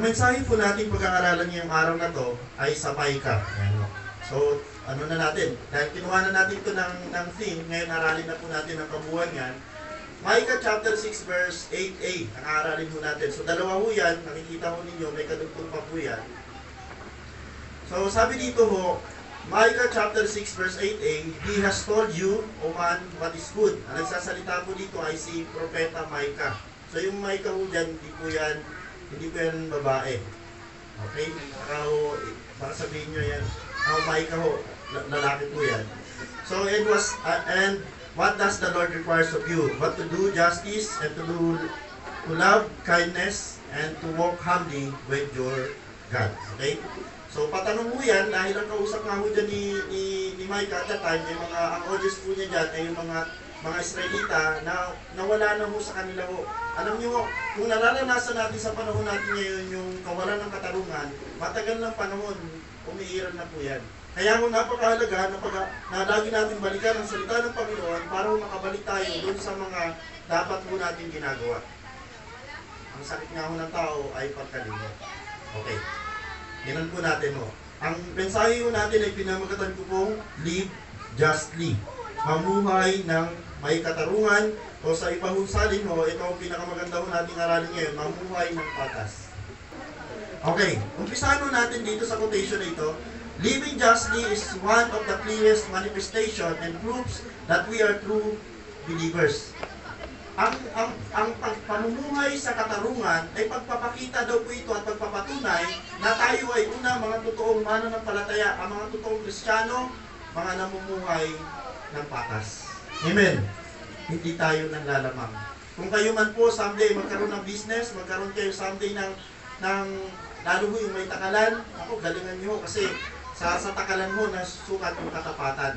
mensahe po natin pag-aaralan ngayong araw na to ay sa Micah. Ayan, so, ano na natin? Dahil kinuha na natin ito ng theme, ngayon aralin na po natin ang kabuuan yan. Micah chapter 6 verse 8a, ang aaralin po natin. So, dalawa ho yan, nakikita ho ninyo, may kadugtong pa po yan. So, sabi dito ho, Micah chapter 6 verse 8a, He has told you, O man, what is good. Ang nagsasalita po dito ay si Propeta Micah. So, yung Micah ho dyan, hindi po yan babae. Okay? Baka sabihin nyo yan, Micah ho, lalaki po yan. So, it was, and what does the Lord requires of you? But to do justice and to love kindness and to walk humbly with your God. Okay? So, patanong mo yan, dahil ang kausap nga ho dyan ni Micah at that time, ang audience po niya dyan ay yung mga Israelita na nawala na ho sa kanila ho. Alam nyo, kung nararanasan natin sa panahon natin ngayon yung kawalan ng katarungan, matagal ng panahon, umiiral na po yan. Kaya ho napakahalaga na lagi natin balikan ang salita ng Panginoon para makabalik tayo doon sa mga dapat po natin ginagawa. Ang sakit nga ho ng tao ay pagkalimot. Okay. Tingnan po natin ho. Ang mensahe ho natin ay pinamagatan ko pong live justly. Mamuhay ng may katarungan o sa iba hong salin ho, ito ang pinakamaganda ho nating aralin ngayon, mamuhay ng patas. Okay, umpisahan ho natin dito sa quotation na ito. Living justly is one of the clearest manifestation and proofs that we are true believers. Ang pamumuhay sa katarungan ay pagpapakita daw po ito at pagpapatunay na tayo ay mga totoong mananampalataya, ang mga totoong Kristiyano, mga namumuhay ng patas. Amen. Hindi tayo nang lalamang. Kung kayo man po someday magkaroon ng business, magkaroon kayo someday ng lalo ho yung may takalan, ako galingan niyo kasi sa takalan mo na sukat yung katapatan.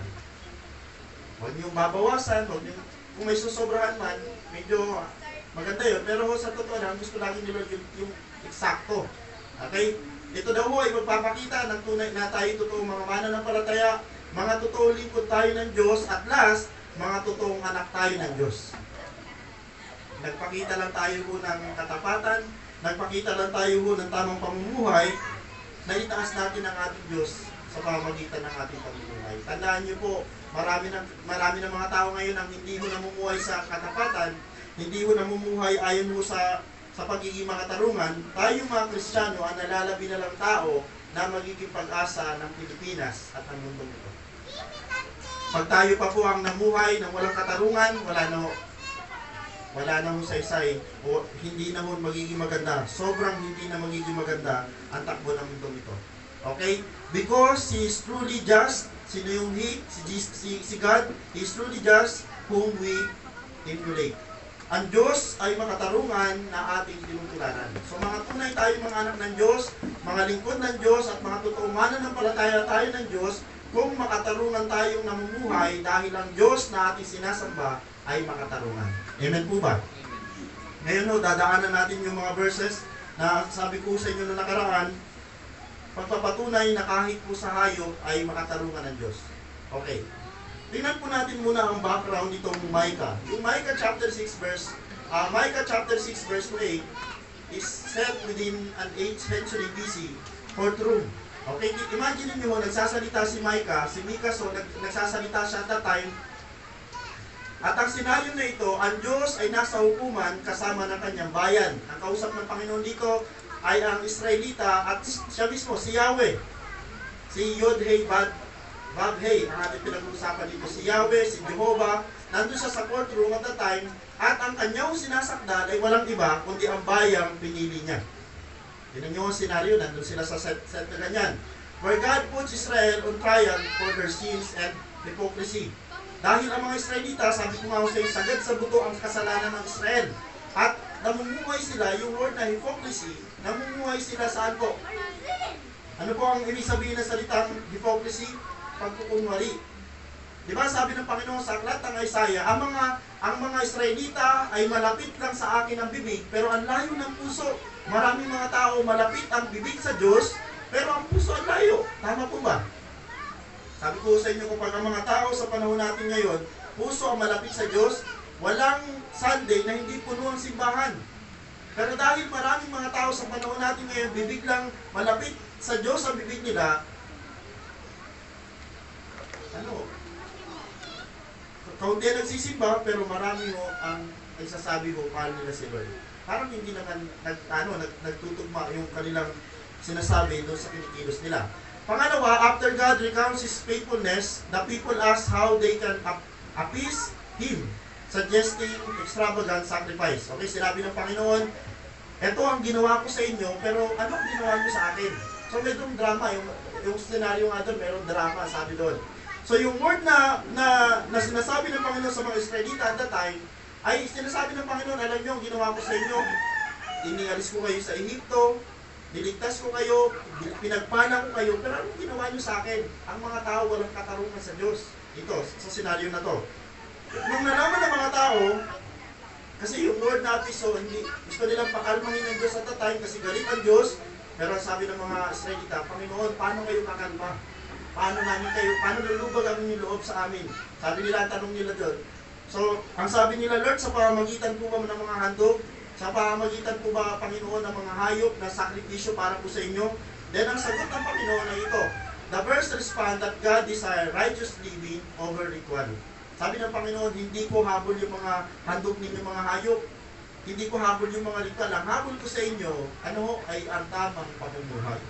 Huwag niyong babawasan, kung may susobrahan man, medyo maganda yun. Pero sa totoo lang, gusto lagi nila yung eksakto. Okay? Ito daw ho ay magpapakita ng tunay na tayo totoong mga mananampalataya, mga totoong lingkod tayo ng Diyos, at last, mga totoong anak tayo ng Diyos. Nagpakita lang tayo ho ng katapatan, nagpakita lang tayo ho ng tamang pamumuhay, na itaas natin ang ating Diyos sa pamamagitan ng ating pamumuhay. Tandaan niyo po, marami ng mga tao ngayon ang hindi ho namumuhay sa katapatan, hindi ho namumuhay ayon ho sa pagiging makatarungan. Tayo mga Kristiyano ang nalalabi na lang tao na magiging pag-asa ng Pilipinas at ng mundo ito. Pag tayo pa po ang namuhay ng walang katarungan, wala na ho saysay o hindi na ho magiging maganda. Sobrang hindi na magiging maganda ang takbo ng mundo ito. Okay? Because He is truly just. Sino yung He? Si God. He is truly just whom we emulate. Ang Diyos ay makatarungan na ating tinutularan. So mga tunay tayo mga anak ng Diyos, mga lingkod ng Diyos at mga totoong mananampalataya tayo ng Diyos kung makatarungan tayong namumuhay dahil ang Diyos na ating sinasamba ay makatarungan. Amen po ba? Ngayon ho, dadaanan natin yung mga verses na sabi ko sa inyo na nakaraan, pagpapatunay na kahit po sa hayop ay makatarungan ng Diyos. Okay. Tingnan po natin muna ang background nitong Micah. Yung Micah chapter 6 verse 8 is set within an 8th century BC courtroom. Okay, imagine niyo nagsasalita si Micah, so nagsasalita siya at that time. At ang senaryo na ito, ang Diyos ay nasa hukuman kasama ng kanyang bayan. Ang kausap ng Panginoon dito ay ang Israelita at siya mismo, si Yahweh. Si Yod-Heh, Vav-Heh, ang ating pinag-uusapan dito. Si Yahweh, si Jehovah, nandun siya sa courtroom at that time, at ang kanyang sinasakdal ay walang iba, kundi ang bayang pinili niya. Yun yung senaryo, nandun sila sa set na ganyan. Where God puts Israel on trial for their sins and hypocrisy. Dahil ang mga Israelita, sabi ko nga sa iyo, sagad sa buto ang kasalanan ng Israel. At namumuhay sila, yung word na hypocrisy, namumuhay sila saan po? Ano po ang ibig sabihin ng salitang hypocrisy? Pagkukunwari. Di ba sabi ng Panginoon sa aklat ng Isaiah, ang mga Israelita ay malapit lang sa akin ang bibig, pero ang layo ng puso. Maraming mga tao malapit ang bibig sa Diyos, pero ang puso ang layo. Tama po ba? Sabi ko sa inyo, kapag ang mga tao sa panahon natin ngayon, puso ang malapit sa Diyos, walang Sunday na hindi puno ang simbahan. Pero dahil maraming mga tao sa panahon natin ngayon, bibig lang malapit sa Diyos ang bibig nila, kaunti ang nagsisimba, pero marami ho ang nagsasabi ho, mahal nila si Lord. Parang hindi naman nagtutugma yung kanilang sinasabi doon sa kinikilos nila. Pangalawa, after God recounts His faithfulness, the people ask how they can appease Him, suggesting extravagant sacrifice. Okay, sinabi ng Panginoon, ito ang ginawa ko sa inyo, pero ano ang ginawa mo sa akin? So, medrong drama, yung scenario nga doon, merong drama, sabi doon. So, yung word na sinasabi ng Panginoon sa mga Israelita at that time, ay sinasabi ng Panginoon, alam niyo, ang ginawa ko sa inyo, inialis ko kayo sa Ehipto, niligtas ko kayo, pinagpala ko kayo, pero anong ginawa niyo sa akin? Ang mga tao walang katarungan sa Diyos. Ito, sa senaryo na to. Nung nalaman ng mga tao, kasi yung word na apiso, hindi, gusto nilang pakalmahin ng Diyos at that time kasi galit ang Diyos, pero sabi ng mga Israelita, Panginoon, paano kayo kakalma? Paano lulubag ang inyong loob sa amin? Sabi nila, tanong nila doon. So, ang sabi nila, Lord, sa pamamagitan po ba ng mga handog, sa pamamagitan po ba, Panginoon, ng mga hayop na sakripisyo para po sa inyo? Then, ang sagot ng Panginoon ay ito. The verse respond that God desire righteous living over ritual. Sabi ng Panginoon, hindi ko habol yung mga handog ninyo mga hayop. Hindi ko habol yung mga ritual. Ang habol ko sa inyo, ay ang tamang pamumuhay.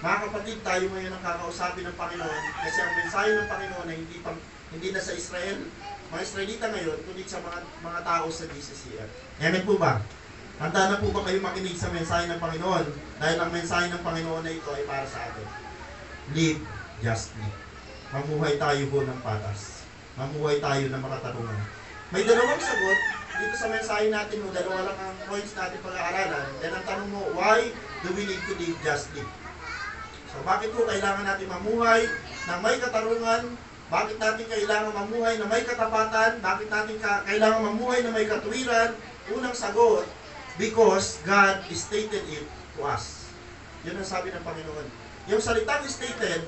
Mga kapatid, tayo ngayon ang kakausapin ng Panginoon kasi ang mensahe ng Panginoon ay hindi na sa Israel, mga Israelita ngayon, kundi sa mga tao sa GCCF. Amen po ba? Handa na po ba kayo makinig sa mensahe ng Panginoon? Dahil ang mensahe ng Panginoon na ito ay para sa atin. Live justly. Mamuhay tayo po ng patas. Mamuhay tayo ng makatarungan. May dalawang sagot dito sa mensahe natin mo. Dalawa lang ang points natin pag-aaralan. Then ang tanong mo, why do we need to live justly? So, bakit po kailangan natin mamuhay na may katarungan? Bakit natin kailangan mamuhay na may katapatan? Bakit natin kailangan mamuhay na may katuwiran? Unang sagot, because God stated it to us. Yun ang sabi ng Panginoon. Yung salitang stated,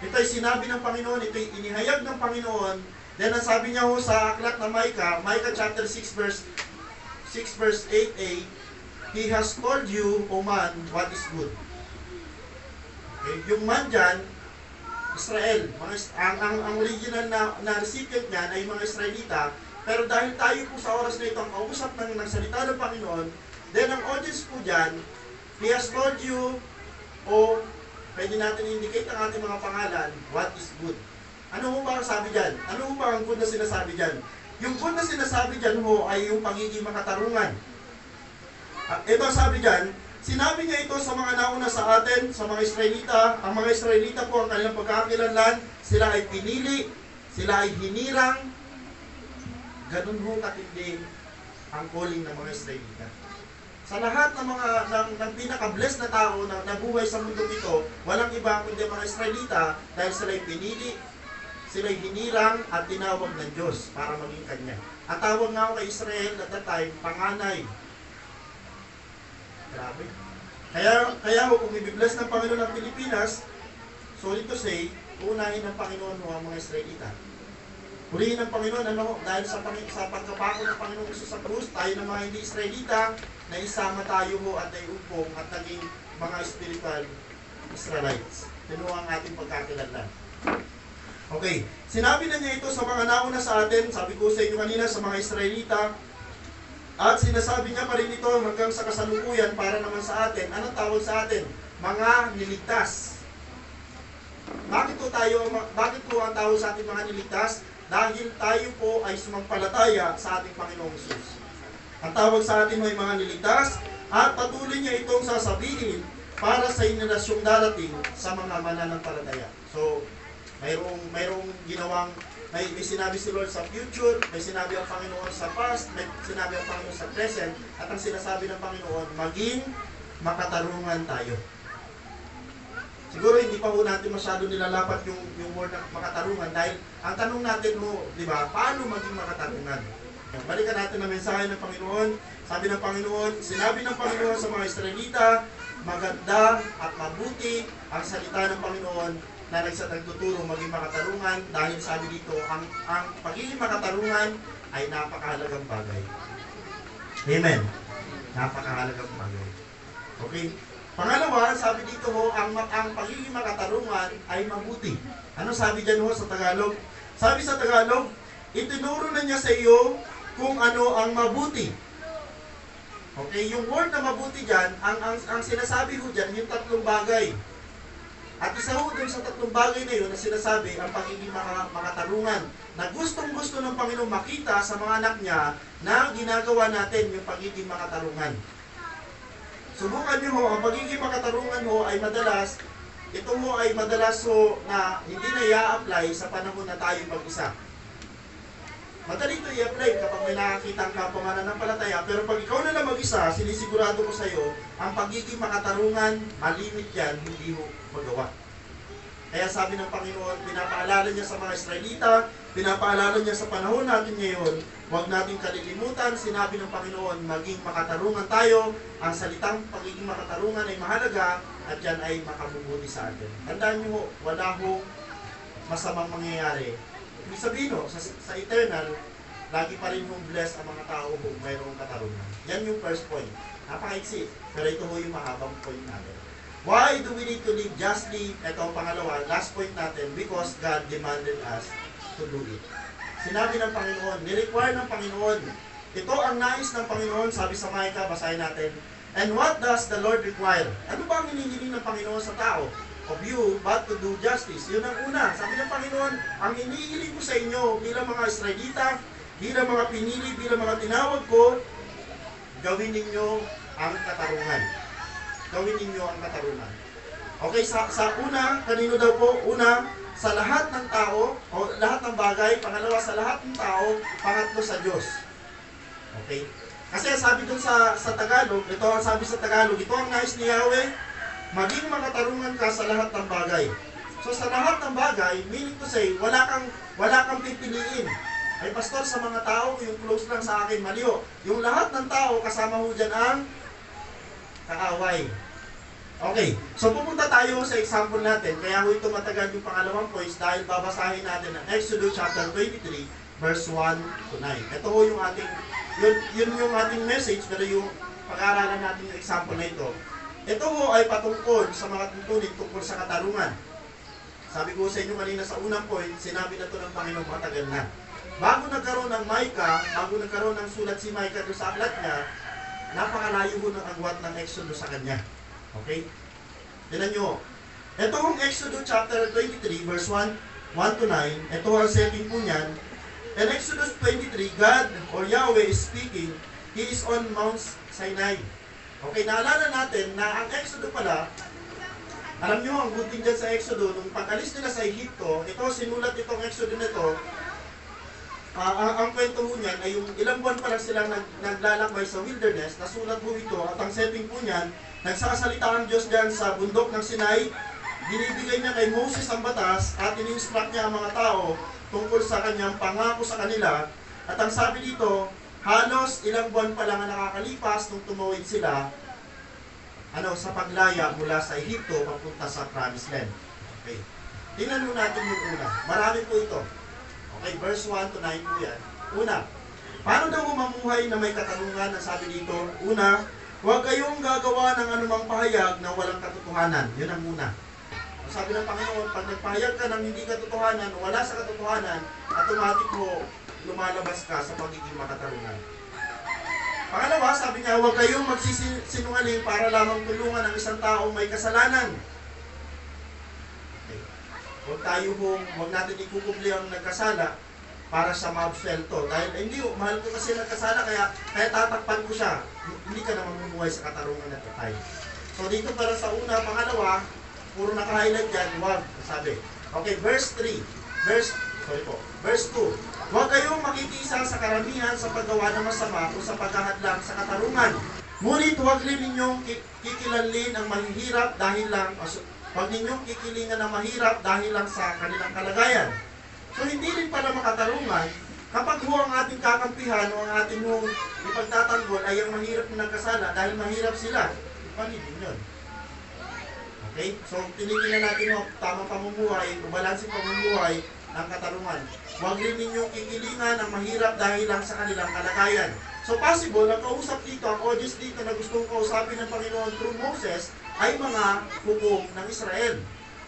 ito ay sinabi ng Panginoon, ito ay inihayag ng Panginoon. Then ang sabi niya ho sa aklat na Micah chapter 6 verse 8a, He has told you, O man, what is good. Okay, yung man dyan, Israel, ang original na recipient niyan ay mga Israelita, pero dahil tayo po sa oras na ito ang kausap ng salita ng Panginoon, then ang audience po dyan, He has told you, o pwede natin indicate ang ating mga pangalan, what is good. Ano mo ba ang sabi dyan? Ano mo ba ang good na sinasabi dyan? Yung good na sinasabi dyan ho ay yung pagiging makatarungan. Ito ang sabi dyan, sinabi niya ito sa mga nauna sa atin, sa mga Israelita. Ang mga Israelita po ang kanilang pagkakakilanlan, sila ay pinili, sila ay hinirang. Ganun ho katindi ang calling ng mga Israelita. Sa lahat ng mga ng pinaka-blessed na tao na nabuhay sa mundo ito, walang iba kundi mga Israelita dahil sila ay pinili, sila ay hinirang at tinawag ng Diyos para maging Kanya. Ang tawag nga ako kay Israel at that time, panganay. Grabe. Kaya kung i-bless ng Panginoon ng Pilipinas, sorry to say, uunahin ng Panginoon ang mga Israelita. Purihin ng Panginoon, dahil sa pagkapako ng Panginoon Isus sa krus, tayo ng mga hindi Israelita, na isama tayo ho at naiupong at naging mga spiritual Israelites. Tinuha ang ating pagkakilanlan. Okay, sinabi na niya ito sa mga nauna sa atin, sabi ko sa inyo kanina, sa mga Israelita, at sinasabi niya pa rin ito hanggang sa kasalukuyan para naman sa atin. Anong tawag sa atin? Mga niligtas. Bakit po ang tawag sa atin mga niligtas? Dahil tayo po ay sumampalataya sa ating Panginoong Hesus. Ang tawag sa atin ay mga niligtas at patuloy niya itong sasabihin para sa inalasyong darating sa mga mananampalataya. So, mayroong ginawang may sinabi si Lord sa future, may sinabi ang Panginoon sa past, may sinabi ang Panginoon sa present, at ang sinasabi ng Panginoon, maging makatarungan tayo. Siguro hindi pa po natin masyado nilalapat yung word na makatarungan dahil ang tanong natin mo, di ba, paano maging makatarungan? Balikan natin ang mensahe ng Panginoon. Sabi ng Panginoon, sinabi ng Panginoon sa mga Israelita, maganda at mabuti ang salita ng Panginoon na nagtuturo maging makatarungan dahil sabi dito, ang pagiging makatarungan ay napakahalagang bagay. Amen. Napakahalagang bagay. Okay? Pangalawa, sabi dito ho, ang pagiging makatarungan ay mabuti. Ano sabi dyan ho sa Tagalog? Sabi sa Tagalog, itinuro na niya sa iyo kung ano ang mabuti. Okay, yung word na mabuti dyan, ang sinasabi ho dyan, yung tatlong bagay. At isa ho dun sa tatlong bagay na yun na sinasabi, ang pagiging makatarungan, na gustong-gusto ng Panginoon makita sa mga anak niya na ginagawa natin yung pagiging makatarungan. Subukan nyo ho, ang pagiging makatarungan ho ay madalas, ito ho ay madalas ho na hindi na i-apply sa panahon na tayo mag-isa. Madali ito i-apply kapag may nakakita ang kapwa mananampalataya, pero pag ikaw na lang mag-isa, sinisigurado ko sa iyo, ang pagiging makatarungan, malimit yan, hindi mo magawa. Kaya sabi ng Panginoon, pinapaalala niya sa mga Israelita, pinapaalala niya sa panahon natin ngayon, huwag nating kalilimutan, sinabi ng Panginoon, maging makatarungan tayo, ang salitang pagiging makatarungan ay mahalaga, at yan ay makabubuti sa atin. Tandaan niyo, wala hong masamang mangyayari. Ibig sabihin ho, sa eternal, lagi pa rin hong bless ang mga tao kung mayroong katarungan. Yan yung first point. Napakaiksi, pero ito ho yung mahabang point natin. Why do we need to live justly? Ito ang pangalawa, last point natin, because God demanded us to do it. Sinabi ng Panginoon, ni-require ng Panginoon. Ito ang nais ng Panginoon, sabi sa Micah, basahin natin. And what does the Lord require? Ano ba ang hinihiling ng Panginoon sa tao? Of you, but to do justice. Yun ang una. Sabi ng Panginoon, ang hinihiling ko sa inyo bilang mga Israelita, bilang mga pinili, bilang mga tinawag ko, gawin ninyo ang katarungan. Gawin ninyo ang katarungan. Okay, sa una, kanino daw po? Una, sa lahat ng tao, o lahat ng bagay. Pangalawa, sa lahat ng tao. Pangatlo, sa Diyos. Okay? Kasi sabi dun sa Tagalog, ito ang sabi sa Tagalog, ito ang nais ni Yahweh, maging makatarungan ka sa lahat ng bagay. So sa lahat ng bagay, meaning to say, wala kang pipiliin. Ay pastor, sa mga tao, yung close lang sa akin, maliho. Yung lahat ng tao, kasama ho dyan ang kaaway. Okay, so pupunta tayo sa example natin. Kaya ho ito matagal yung pangalawang points dahil babasahin natin ang Exodus chapter 23, verse 1 to 9. Ito ho yung ating, yun yung ating message, pero yung pag-aaralan natin yung example na ito. Ito ho ay patungkol sa mga tuntunin tungkol sa katarungan. Sabi ko sa inyo kanina sa unang point, sinabi na ito ng Panginoon matagal na. Bago nagkaroon ng Micah, bago nagkaroon ng sulat si Micah doon sa aklat niya, napakalayo ho ng agwat ng Exodus sa kanya. Okay? Tignan nyo. Ito hong Exodus chapter 23, verse 1 to 9. Ito ang setting po niyan. In Exodus 23, God or Yahweh is speaking. He is on Mount Sinai. Okay, naalala natin na ang Exodus pala, alam nyo, ang good thing dyan sa Exodus, nung pag-alis nila sa Egypto, ito, sinulat itong Exodus nito, ang kwento ho niyan ay yung ilang buwan pa lang silang naglalakbay sa wilderness, nasulat po ito, at ang setting po niyan, nagsasalita ang Diyos dyan sa bundok ng Sinai, binibigay niya kay Moses ang batas, at in-instruct niya ang mga tao tungkol sa kanyang pangako sa kanila, at ang sabi dito, halos ilang buwan pa lang ang nakakalipas nung tumawid sila sa paglaya mula sa Egypto papunta sa Promised Land. Okay. Tingnan mo natin yung una. Marami po ito. Okay, verse 1 to 9 po yan. Una, paano daw mamuhay na may katanungan? Ang sabi dito, una, huwag kayong gagawa ng anumang pahayag na walang katotohanan. Yun ang una. Ang sabi ng Panginoon, pag nagpahayag ka ng hindi katotohanan, wala sa katotohanan, automatic mo, lumalabas ka sa pagiging makatarungan. Pangalawa, sabi niya, huwag kayong magsisinungaling para lamang tulungan ang isang taong may kasalanan. Okay. Huwag natin ikukubli ang nagkasala para sa maabsuelto. Dahil hindi, mahal ko kasi nagkasala, kaya tatakpan ko siya. Hindi ka na mamumuhay sa katarungan na tatay. So dito para sa una, pangalawa, puro naka-highlight dyan, huwag, sabi. Okay, verse 2. Huwag kayong makikisa sa karamihan sa paggawa ng masama o sa paghahadlang sa katarungan. Ngunit huwag rin ninyong kikilanlin ang mahihirap dahil lang, huwag ninyong kikilingan ang mahirap dahil lang sa kanilang kalagayan. So hindi rin pala makatarungan kapag ang ating kakampihan o ang ating ipagtatanggol ay ang mahirap na nagkasala dahil mahirap sila. Paano din yun? Okay? So tinitingnan natin tamang pamumuhay, balanseng pamumuhay, ng katarungan. Huwag rin ninyong kikilingan ang mahirap dahil lang sa kanilang kalagayan. So possible, ang kausap dito, ang audience dito na gustong kausapin ng Panginoon through Moses ay mga hukom ng Israel.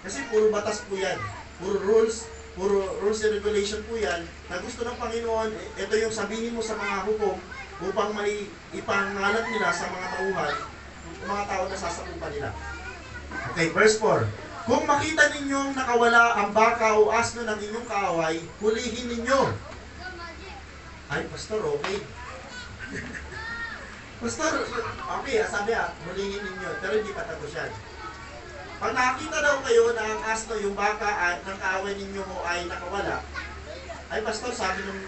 Kasi puro batas po yan. Puro rules and regulation po yan na gusto ng Panginoon. Ito yung sabihin mo sa mga hukom upang may ipangalat nila sa mga tauhan, mga tao na sasakupan nila. Okay, verse 4. Kung makita ninyong nakawala ang baka o asno ng inyong kaaway, hulihin ninyo. Ay, pastor, okay. Pastor, okay, sabi hulihin ninyo, pero hindi pa tapos yan. Pag nakakita daw kayo na ang asno, yung baka at ng kaaway ninyo ay nakawala, ay pastor, sabi nung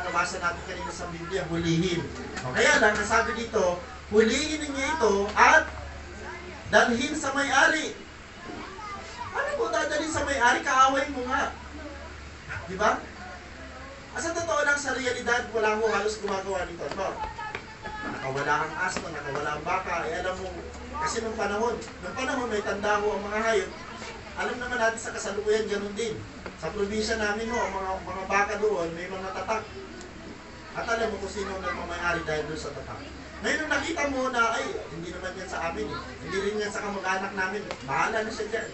nabasa natin kanina sa Biblia, hulihin. O kaya lang, sabi dito, hulihin ninyo ito at dalhin sa may-ari. Ano mo dadalhin sa may-ari? Kaaway mo nga. Diba? Sa totoo lang, sa realidad, wala mo halos gumagawa nito. No? Nakawala ang asno, nakawala ang baka. Alam mo, kasi nung panahon may tanda ho ang mga hayop. Alam naman natin sa kasalukuyan, ganun din. Sa probinsya namin ho, ang mga baka doon, may mga tatak. At alam mo kung sino nagmamayari dahil doon sa tatak. Ngayon nung nakita mo na, ay, hindi naman yan sa amin eh. Hindi rin yan sa kamag-anak namin. Bahala na siya dyan.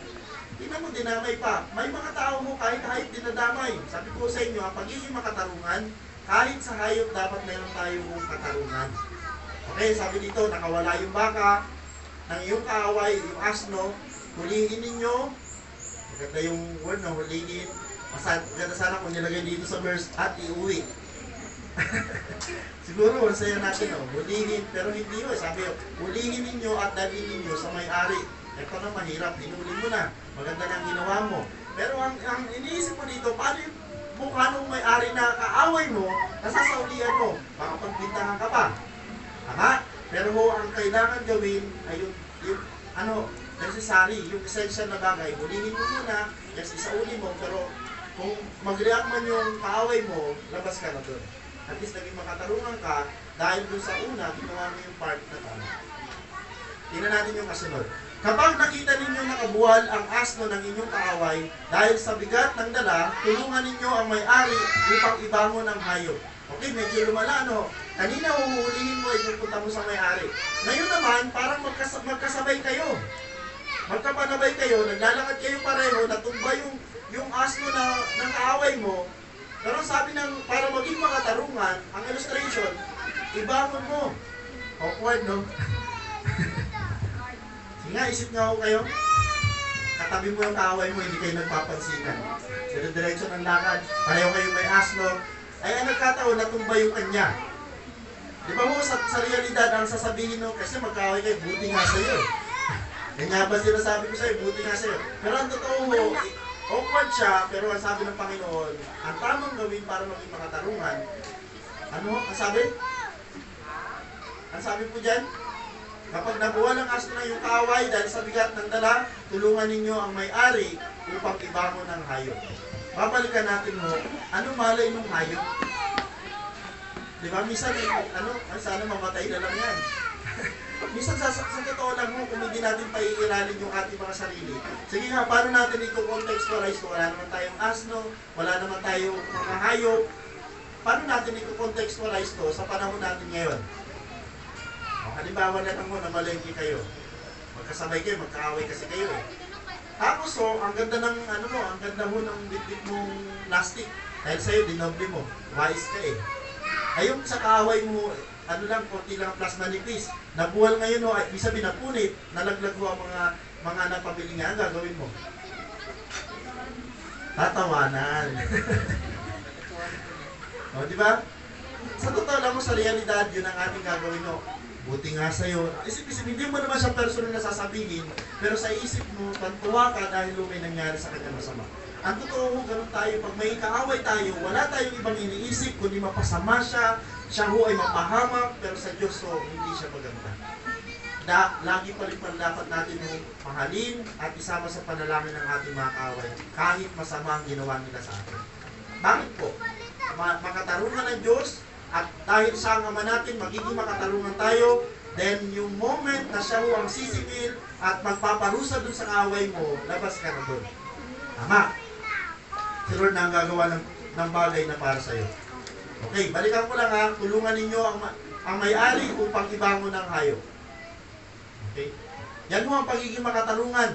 Tingnan mo, dinamay pa. May mga tao mo kahit hayop dinadamay. Sabi ko sa inyo, ang pagiging makatarungan, kahit sa hayop dapat meron tayong katarungan. Okay, sabi dito, nakawala yung baka, ng iyong kaaway, yung asno, hulihin ninyo. Maganda yung word na hulihin. Maganda sana kung nilagay dito sa verse, at iuwi. Siguro, masaya natin, hulihin, pero hindi yun. Sabi yun, hulihin ninyo at dalhin ninyo sa may-ari. Ito na mahirap, hinuli mo na. Maganda na ang ginawa mo. Pero ang iniisip mo dito, paano yung mukha nung may-ari na kaaway mo, nasasaulian mo? Baka pagbintangan ka pa. Tama? Pero ang kailangan gawin ay yung necessary, yung essential na bagay. Hulihin mo muna, yes, isauli mo, pero kung mag-react man yung kaaway mo, labas ka na doon. At least naging makatarungan ka dahil doon sa una, ginawa mo yung part na tama. Tingnan natin yung kasunod. Kapag nakita ninyo nakabuwal ang asno ng inyong kaaway, dahil sa bigat ng dala, tulungan ninyo ang may-ari upang ibangon ang hayop. Okay, medyo lumala, Kanina huhulihin mo, ipupunta mo sa may-ari. Ngayon naman, parang magkasabay kayo. Magkapanabay kayo, naglalakad kayo pareho, natumba yung asno ng kaaway mo. Pero sabi para maging makatarungan, ang illustration, ibangon mo. Awkward, no? Sige nga, isip nga ako kayo. Katabi mo yung kaaway mo, hindi kayo nagpapansinan. Sa diretso ng lakad, pareho kayo may asno. Ay, ang nagkataon, natumba yung kanya. Di ba mo, sa realidad, ang sasabihin mo, kasi magkaaway kayo, buti nga sa'yo. Kanya ba sinasabi ko sa'yo, buti nga sa'yo. Pero ang totoo mo, awkward siya, pero ang sabi ng Panginoon, ang tamang gawin para maging makatarungan, ano, ang sabi? Ang sabi po dyan, kapag nabuwal ang asno na yung kaaway dahil sa bigat ng dala, tulungan ninyo ang may-ari upang ibangon ang hayop. Babalikan natin mo, ano malay ng hayop? Di ba? Minsan, ay sana mamatay na lang yan. Minsan sa totoo lang mo, kung hindi natin paiiralin yung ating mga sarili. Sige nga, paano natin i-contextualize kung wala naman tayong asno, wala naman tayong mga hayop? Paano natin i-contextualize to sa panahon natin ngayon? Halimbawa na lang mo na malengke kayo. Magkasabay kayo, magkaaway kasi kayo eh. Tapos ang ganda ng ang ganda mo ng bitbit mong plastic. Dahil sa'yo, dinoble mo. Wise ka eh. Ayun sa kaaway mo, konti lang plus manipis. Nabuwal ngayon ay ibig sabihin napunit, nalaglag mo ang mga napabili nga, ang gagawin mo. Tatawanan. Di ba? Sa totoo lang mo, sa realidad, yun ang ating gagawin mo. Buti nga sa'yo. Isip-isip, hindi mo naman siya personal na sasabihin, pero sa isip mo, tantuwa ka dahil may nangyari sa kanya masama. Ang totoo mo, ganun tayo. Pag may kaaway tayo, wala tayong ibang iniisip, kundi mapasama siya, siya ho ay mapahamak, pero sa Diyos hindi siya maganda. Lagi pa rin dapat natin mahalin at isama sa panalangin ng ating mga kaaway, kahit masama ang ginawa nila sa atin. Bakit po? Makatarungan ng Diyos, at dahil sa ang Ama natin, magiging makatarungan tayo, then yung moment na siya ho ang sisipil at magpaparusa dun sa kaaway mo, labas ka na dun. Tama. Si Lord na ang gagawa ng bagay na para sa'yo. Okay, balikan ko lang ha. Tulungan ninyo ang may-ari upang ibangon ng hayop. Okay? Yan ho ang pagiging makatarungan.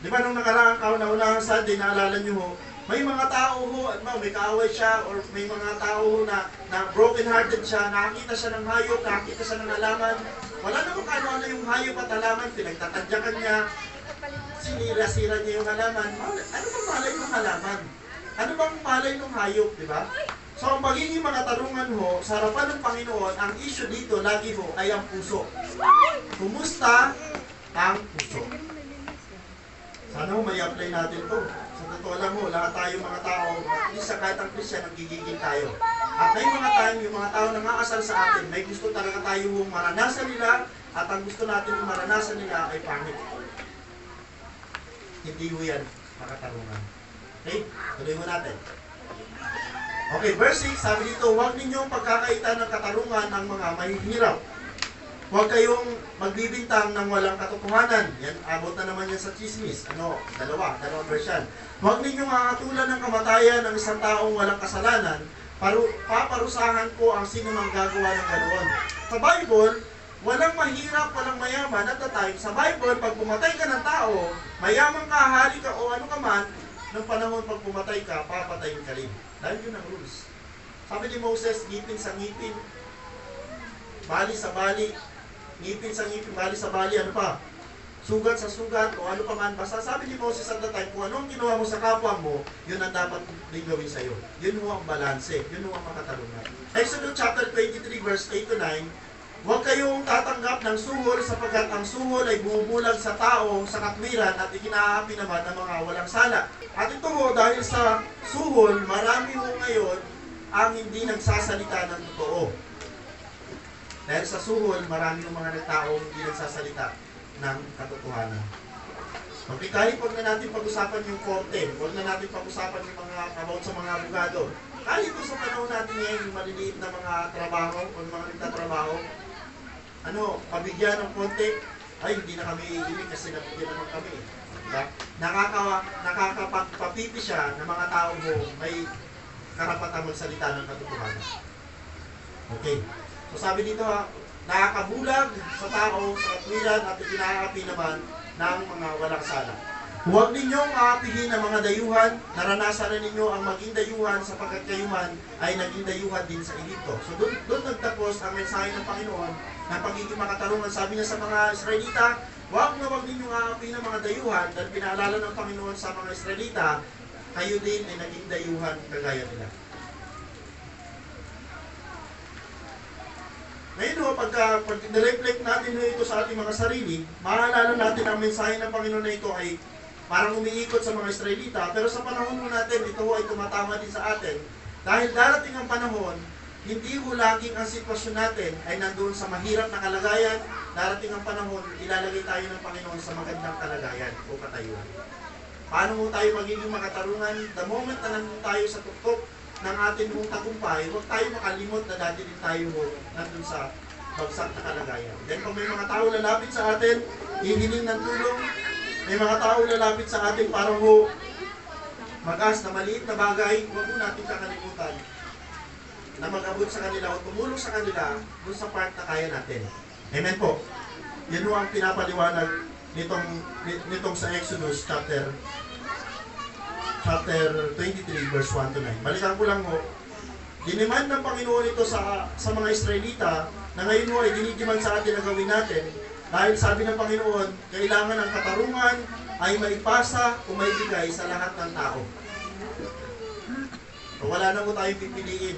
Di ba nung nakaraang kauna-unahang Sunday, naalala nyo ho, may mga tao ho, may kaaway siya, or may mga tao ho na broken-hearted siya, nakakita siya ng hayop, nakakita siya ng halaman. Wala namang ano-ano yung hayop at halaman, pinagtatadyakan niya, sinira-sira niya yung halaman. Ano bang malay ng halaman? Ano bang malay ng hayop, di ba? So, ang pagiging makatarungan ho, sa harapan ng Panginoon, ang issue dito lagi ho ay ang puso. Kumusta ang puso? Sana ho may apply natin to. Sa totoo lang ho, lahat tayo mga tao, at least kahit ang Christian, nagigigil tayo. At may mga time, yung mga tao nangaasal sa atin, may gusto talaga tayo hong maranasan nila, at ang gusto natin hong maranasan nila ay pangit. Hindi ho yan makatarungan. Okay? Tuloy mo natin. Okay, verse 6, sabi dito, huwag ninyong pagkakaitan ng katarungan ng mga mahihirap. Huwag kayong magbibintang ng walang katotohanan. Yan, abot na naman yan sa chismis. Dalawang version. Huwag ninyong aatulan ng kamatayan ng isang taong walang kasalanan. Paparusahan ko ang sino mang gagawa ng ganoon. Sa Bible, walang mahirap, walang mayaman. At the time, sa Bible, pag pumatay ka ng tao, mayaman ka, hari ka, o ano ka man, ng panahon pag pumatay ka, papatayin ka rin. Dahil yun ang rules. Sabi ni Moses, ngipin sa ngipin, bali sa bali, ngipin sa ngipin, bali sa bali, ano pa? Sugat sa sugat, o ano pa man. Basta sabi ni Moses at the time, kung ano ang ginawa mo sa kapwa mo, yun ang dapat din gawin sa'yo. Yun ho ang balanse, yun ho ang makatarungan. Exodus chapter 23, verse 8 to 9, huwag kayong tatanggap ng suhol sapagkat ang suhol ay bumubulag sa tao sa katwiran at ikinaapi naman ng mga walang sala. At ito ho, dahil sa suhol, marami ho ngayon ang hindi nagsasalita ng totoo. Dahil sa suhol, marami ho mga nagtaong hindi nagsasalita ng katotohanan. Okay, kahit huwag na natin pag-usapan yung korte, huwag na natin pag-usapan yung mga about sa mga abogado. Kahit ito sa panahon natin ngayon, yung maliliit na mga trabaho o mga nagtatrabaho, pabigyan ng konti, ay hindi na kami iilig kasi nabigyan naman kami. Diba? Nakakapagpapipi siya ng mga tao mo may karapatan magsalita ng katotohanan. Okay. So sabi dito, nakakabulag sa tao sa katwiran at ikinaapi naman ng mga walang sala. Huwag ninyong aapihin ang mga dayuhan, naranasan na ninyo ang maging dayuhan sapagkat kayo man ay naging dayuhan din sa Egypto. So doon nagtapos ang mensahe ng Panginoon ng pagiging makatarungan. Sabi niya sa mga Israelita, huwag ninyong aapihin ang mga dayuhan dahil pinaalala ng Panginoon sa mga Israelita, kayo din ay naging dayuhan kagaya nila. Ngayon ho, pag nireflect natin ito sa ating mga sarili, maalala natin ang mensahe ng Panginoon na ito ay parang umiikot sa mga Israelita, pero sa panahon mo natin, ito ay tumatama din sa atin. Dahil darating ang panahon, hindi ho laging ang sitwasyon natin ay nandoon sa mahirap na kalagayan. Darating ang panahon, ilalagay tayo ng Panginoon sa magandang kalagayan o katayuan. Paano mo tayo magiging makatarungan? The moment na nandun tayo sa tuktok ng ating mong tagumpay, huwag tayo makalimot na dati din tayo nandun sa bagsak na kalagayan. Then kung may mga tao lalapit sa atin, hihiling ng tulong, may mga tao lalapit sa ating parang mag-as na maliit na bagay, huwag mo natin kakalimutan na mag-abot sa kanila o tumulong sa kanila dun sa part na kaya natin. Amen po. Yan ho ang pinapaliwanag nitong sa Exodus chapter 23 verse 1 to 9. Balikan ko lang ho. Diniman ng Panginoon ito sa mga Israelita na ngayon ho ay dinidiman sa atin na gawin natin. Dahil sabi ng Panginoon, kailangan ng katarungan ay maipasa o maibigay sa lahat ng tao. So, wala na mo tayong pipiliin.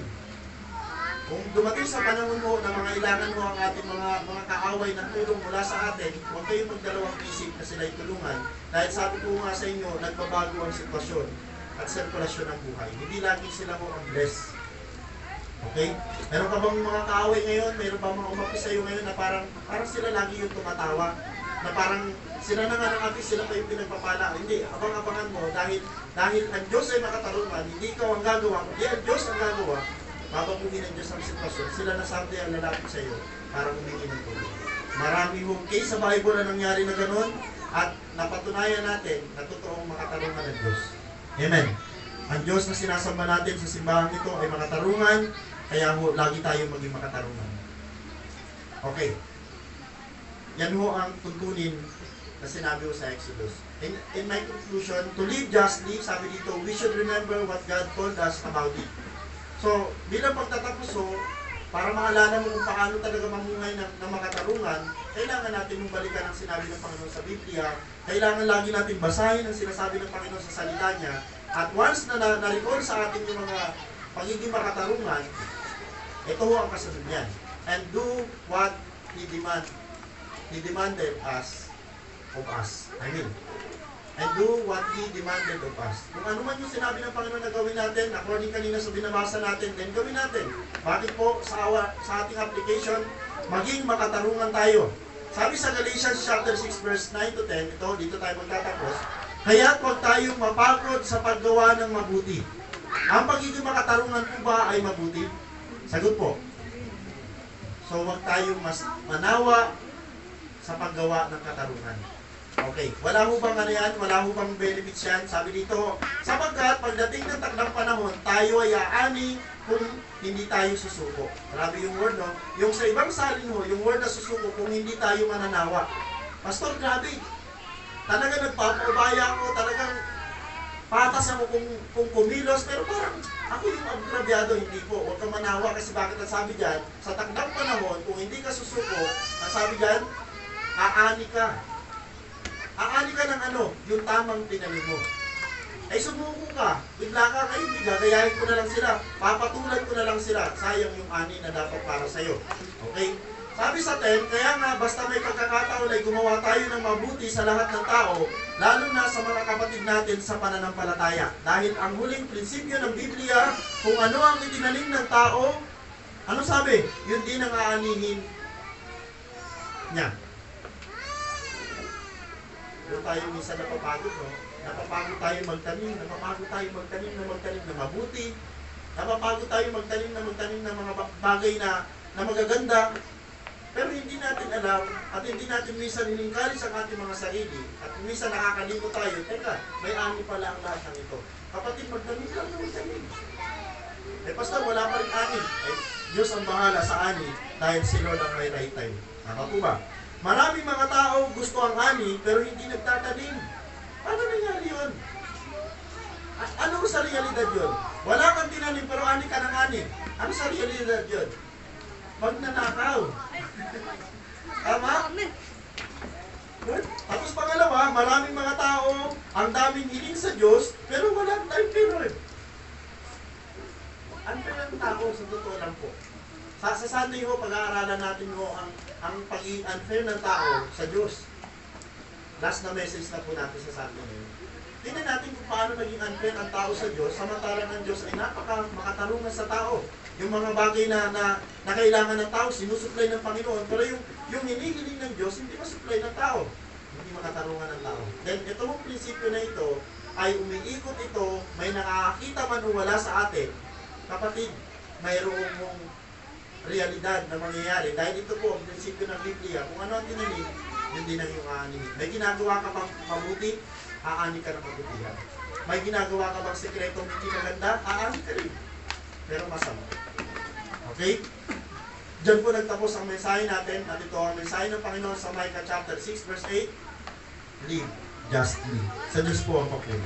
Kung dumating sa panahon mo na mga ilangan mo ang ating mga kaaway ng tulong mula sa atin, huwag kayong magdalawang isip na sila'y tulungan. Dahil sabi ko nga sa inyo, nagbabago ang sitwasyon at sirkulasyon ng buhay. Hindi lagi sila mo ang bless. Okay? Meron ka bang mga kaaway ngayon? Meron bang mga umapis sa'yo ngayon na parang sila lagi yung tumatawa? Na parang sila na nga ng atis, sila pa yung pinagpapala. Hindi, abang-abangan mo dahil ang Diyos ay makatarungan, hindi ikaw ang gagawa, hindi ang Diyos ang gagawa, babaguhin ng Diyos ang sitwasyon, sila na someday ang lalapit sa iyo para humingi ng tulong. Marami hong case sa Bible na nangyari na gano'n at napatunayan natin na totoong makatarungan ng Diyos. Amen. Ang Diyos na sinasamba natin sa simbahan ito ay makatarungan, kaya ho, lagi tayong maging makatarungan. Okay. Yan ho ang tuntunin na sinabi ko sa Exodus. In my conclusion, to live justly, sabi dito, we should remember what God told us about it. So, bilang pagtatapos ho, para maalala mo kung paano talaga mamungay ng makatarungan, kailangan natin mong balikan ang sinabi ng Panginoon sa Biblia, kailangan lagi natin basahin ang sinasabi ng Panginoon sa salita niya, at once na na-recall sa atin yung mga pagiging makatarungan, ito ho ang kasunod niyan. And do what He demanded of us. And do what He demanded of us. Kung ano man yung sinabi ng Panginoon na gawin natin, according kanina sa binabasa natin, then gawin natin. Bakit po sa ating application, maging makatarungan tayo. Sabi sa Galatians chapter 6 verse 9 to 10, dito tayo magtatapos, kaya't huwag tayong mapagod sa paggawa ng mabuti. Ang pagiging makatarungan po ba ay mabuti? Sagot po. So huwag tayong mas manawa sa paggawa ng katarungan. Okay, wala ho bang ano yan? Wala ho bang benefits yan? Sabi dito, sapagkat pagdating ng takdang panahon, tayo ay aani kung hindi tayo susuko. Grabe yung word, no? Yung sa ibang salin ho, yung word na susuko, kung hindi tayo mananawa. Pastor, grabe. Talaga nagpapaubaya ako, talagang patas ako kung kumilos, pero parang ako yung agrabyado, hindi po. Huwag kang manawa kasi bakit ang sabi dyan, sa takdang panahon, kung hindi ka susuko, ang sabi dyan, aani ka. Aani ka ng ano, yung tamang tinanim mo. Ay sumuko ka, bigla ka kayo, gagayahin ko na lang sila, papatulan ko na lang sila, sayang yung ani na dapat para sa'yo. Okay? Sabi sa 10, kaya nga basta may pagkakataon ay gumawa tayo ng mabuti sa lahat ng tao, lalo na sa mga kapatid natin sa pananampalataya. Dahil ang huling prinsipyo ng Biblia, kung ano ang itinanim ng tao, ano sabi? Yun din ang aanihin niya. Doon tayo minsan napapagod, no? Napapagod tayo magtanim na mabuti. Napapagod tayo magtanim ng mga bagay na magaganda. Pero hindi natin alam at hindi natin minsan iningkalis ang ating mga sarili at minsan nakakalimot tayo, teka, may ani pala ang lahat ng ito. Kapatid, magtanim lang ng magtanim. Pastor, wala pa rin ani. Diyos ang bahala sa ani dahil si Lord ang may right time. Tama po ba? Maraming mga tao gusto ang ani pero hindi nagtatanim. Ano nangyari yun? Ano sa realidad yun? Wala kang tinanim pero ani ka ng ani. Ano sa realidad yun? Magnanakaw. Tama? Good. Tapos pangalawa, maraming mga tao, ang daming hiling sa Diyos, pero walang time period. Unfair ang tao, sa totoo lang po. Sa Sunday ho, pag-aaralan natin ho ang pagiging unfair ng tao sa Diyos. Last na message na po natin sa Sunday ngayon. Tingnan natin kung paano naging unfair ang tao sa Diyos, samantalang ang Diyos ay makatarungan sa tao. Yung mga bagay na kailangan ng tao, sinusupply ng Panginoon. Pero yung hinihiling ng Diyos, hindi masupply ng tao. Hindi makatarungan ng tao. Then, itong prinsipyo na ito, ay umiikot ito, may nakakakita man o wala sa atin. Kapatid, mayroong mong realidad na mangyayari. Dahil ito po, ang prinsipyo ng Biblia, kung ano ang tinanim, yun din ang iyong aanihin. May ginagawa ka bang mabuti, aani ka ng mabutihan. May ginagawa ka bang sekretong hindi maganda, aani ka rin. Pero masama. Okay? Diyan po nagtapos ang mensahe natin at ito ang mensahe ng Panginoon sa Micah chapter 6 verse 8. Live justly. Sa Diyos po ang papuri.